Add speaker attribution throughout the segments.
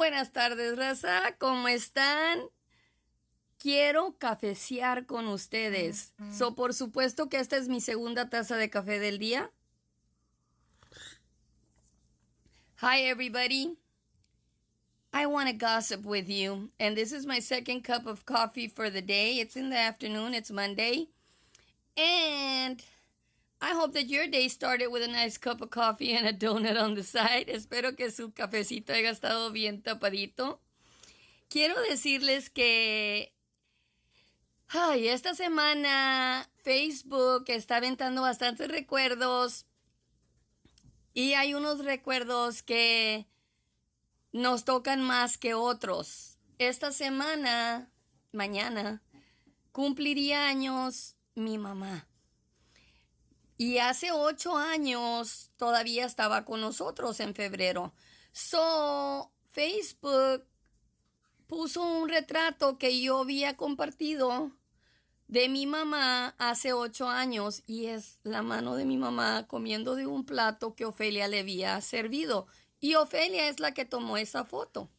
Speaker 1: Buenas tardes, raza, ¿cómo están? Quiero cafecear con ustedes. Por supuesto que esta es mi segunda taza de café del día. Hi, everybody. I want to gossip with you, and this is my second cup of coffee for the day. It's in the afternoon, it's Monday, and I hope that your day started with a nice cup of coffee and a donut on the side. Espero que su cafecito haya estado bien tapadito. Quiero decirles que esta semana Facebook está aventando bastantes recuerdos y hay unos recuerdos que nos tocan más que otros. Esta semana, mañana, cumpliría años mi mamá. Y hace 8 años todavía estaba con nosotros en febrero. Facebook puso un retrato que yo había compartido de mi mamá hace 8 años y es la mano de mi mamá comiendo de un plato que Ofelia le había servido. Y Ofelia es la que tomó esa foto.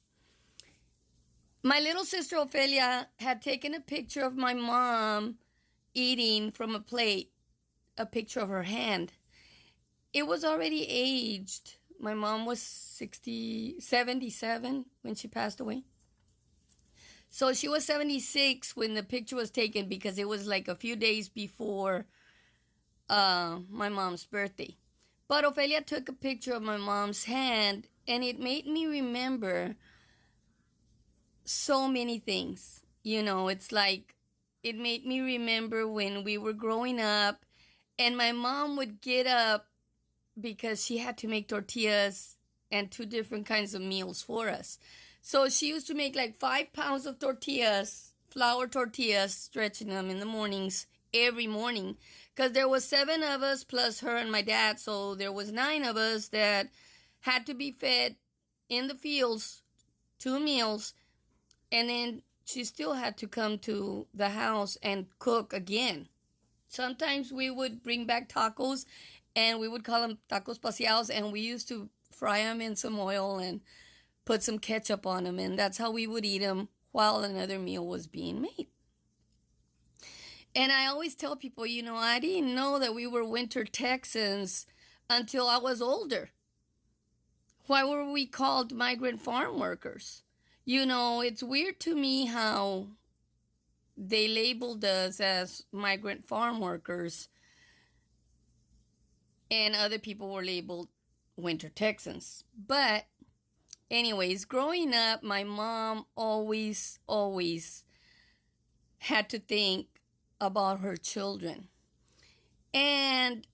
Speaker 1: My little sister Ofelia had taken a picture of my mom eating from a plate, a picture of her hand. It was already aged. My mom was 77 when she passed away. So she was 76 when the picture was taken because it was like a few days before my mom's birthday. But Ofelia took a picture of my mom's hand and it made me remember so many things. You know, it's like it made me remember when we were growing up and my mom would get up because she had to make tortillas and 2 different kinds of meals for us. So she used to make like 5 pounds of tortillas, flour tortillas, stretching them in the mornings, every morning. Because there was 7 of us plus her and my dad. So there was 9 of us that had to be fed in the fields, 2 meals. And then she still had to come to the house and cook again. Sometimes we would bring back tacos and we would call them tacos paseados. And we used to fry them in some oil and put some ketchup on them, and that's how we would eat them while another meal was being made. And I always tell people, I didn't know that we were winter Texans until I was older. Why were we called migrant farm workers? It's weird to me how they labeled us as migrant farm workers and other people were labeled winter Texans. But anyways, growing up, my mom always had to think about her children. And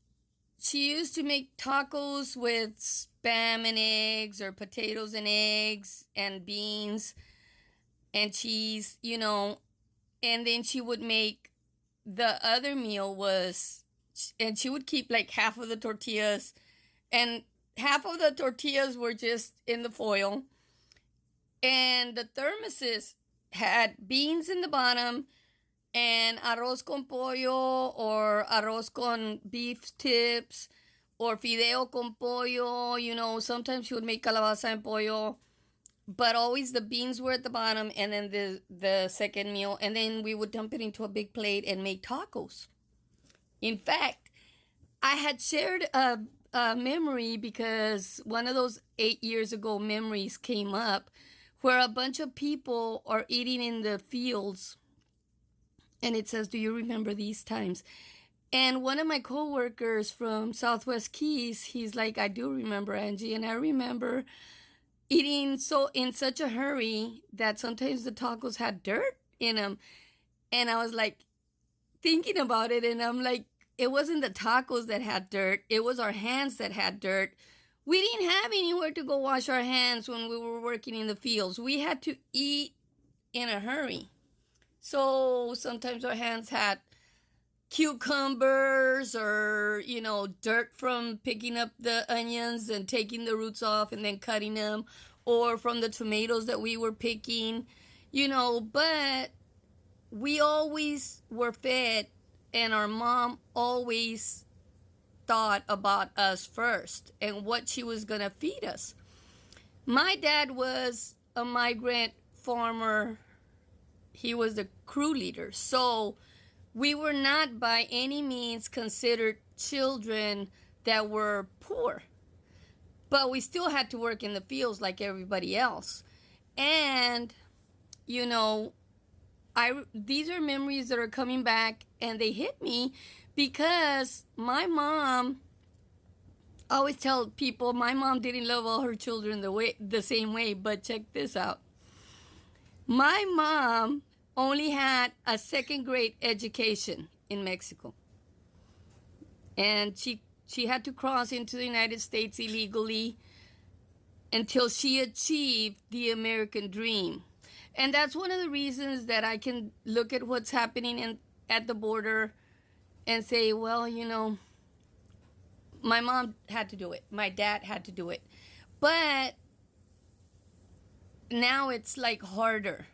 Speaker 1: she used to make tacos with spam and eggs or potatoes and eggs and beans and cheese, and then she would make the other meal and she would keep like half of the tortillas and half of the tortillas were just in the foil. And the thermoses had beans in the bottom and arroz con pollo or arroz con beef tips or fideo con pollo. Sometimes she would make calabaza and pollo. But always the beans were at the bottom and then the second meal. And then we would dump it into a big plate and make tacos. In fact, I had shared a memory because one of those 8 years ago memories came up where a bunch of people are eating in the fields and it says, do you remember these times? And one of my coworkers from Southwest Keys, he's like, I do remember, Angie, and I remember eating in such a hurry that sometimes the tacos had dirt in them. And I was like thinking about it and I'm like, it wasn't the tacos that had dirt. It was our hands that had dirt. We didn't have anywhere to go wash our hands when we were working in the fields. We had to eat in a hurry. So sometimes our hands had cucumbers or, dirt from picking up the onions and taking the roots off and then cutting them, or from the tomatoes that we were picking, but we always were fed. And our mom always thought about us first and what she was going to feed us. My dad was a migrant farmer. He was the crew leader. So we were not by any means considered children that were poor. But we still had to work in the fields like everybody else. And, you know, these are memories that are coming back and they hit me because my mom, I always tell people my mom didn't love all her children the same way, but check this out. My mom only had a second grade education in Mexico. And she had to cross into the United States illegally until she achieved the American dream. And that's one of the reasons that I can look at what's happening at the border and say, well, you know, my mom had to do it. My dad had to do it. But now it's like harder.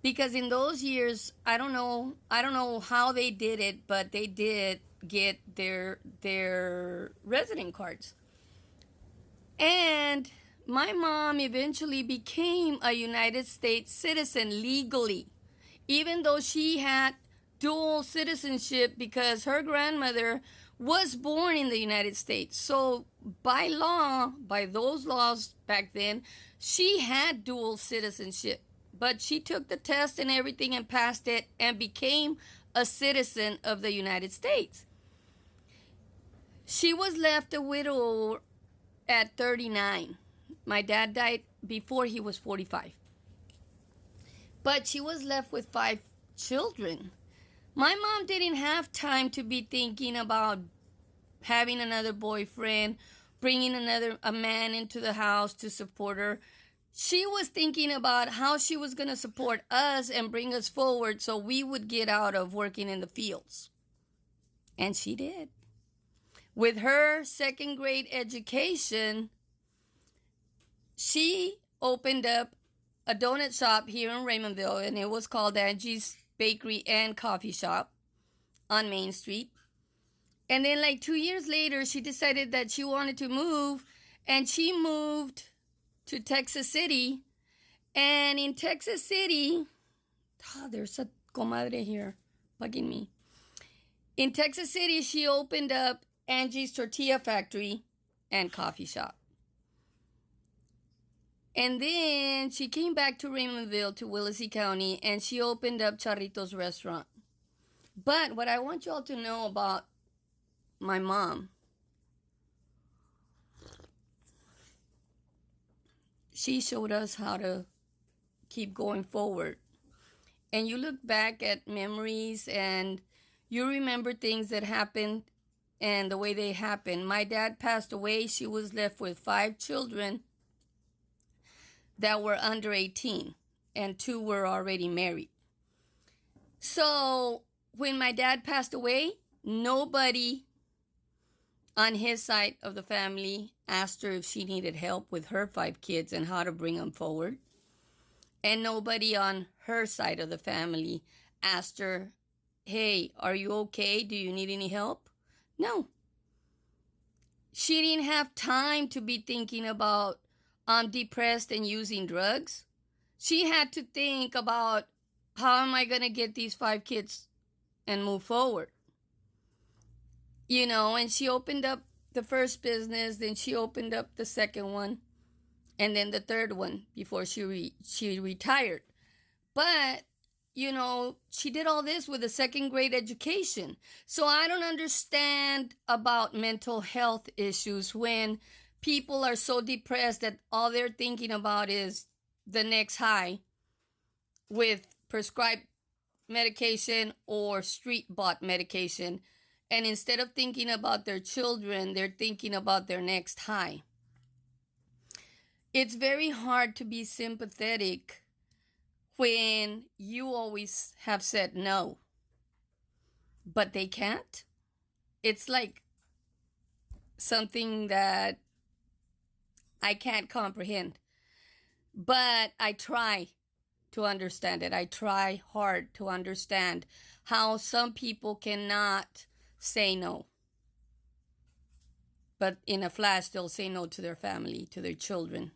Speaker 1: Because in those years, I don't know how they did it, but they did get their resident cards. And my mom eventually became a United States citizen legally, even though she had dual citizenship because her grandmother was born in the United States. So by law, by those laws back then, she had dual citizenship. But she took the test and everything and passed it and became a citizen of the United States. She was left a widow at 39. My dad died before he was 45. But she was left with 5 children. My mom didn't have time to be thinking about having another boyfriend, bringing a man into the house to support her. She was thinking about how she was going to support us and bring us forward so we would get out of working in the fields. And she did. With her second grade education, she opened up a donut shop here in Raymondville, and it was called Angie's Bakery and Coffee Shop on Main Street. And then like 2 years later, she decided that she wanted to move, and she moved to Texas City. And in Texas City, there's a comadre here bugging me. In Texas City, she opened up Angie's Tortilla Factory and Coffee Shop. And then she came back to Raymondville, to Willacy County, and she opened up Charritos Restaurant. But what I want you all to know about my mom, she showed us how to keep going forward. And you look back at memories and you remember things that happened and the way they happened. My dad passed away. She was left with 5 children that were under 18, and 2 were already married. So when my dad passed away, nobody on his side of the family asked her if she needed help with her 5 kids and how to bring them forward. And nobody on her side of the family asked her, hey, are you okay? Do you need any help? No. She didn't have time to be thinking about, I'm depressed and using drugs. She had to think about, how am I going to get these 5 kids and move forward? You know, and she opened up the first business, then she opened up the second one, and then the third one before she retired. But, you know, she did all this with a second grade education. So I don't understand about mental health issues when people are so depressed that all they're thinking about is the next high with prescribed medication or street-bought medication. And instead of thinking about their children, they're thinking about their next high. It's very hard to be sympathetic when you always have said no, but they can't. It's like something that I can't comprehend, but I try to understand it. I try hard to understand how some people cannot say no, but in a flash they'll say no to their family, to their children.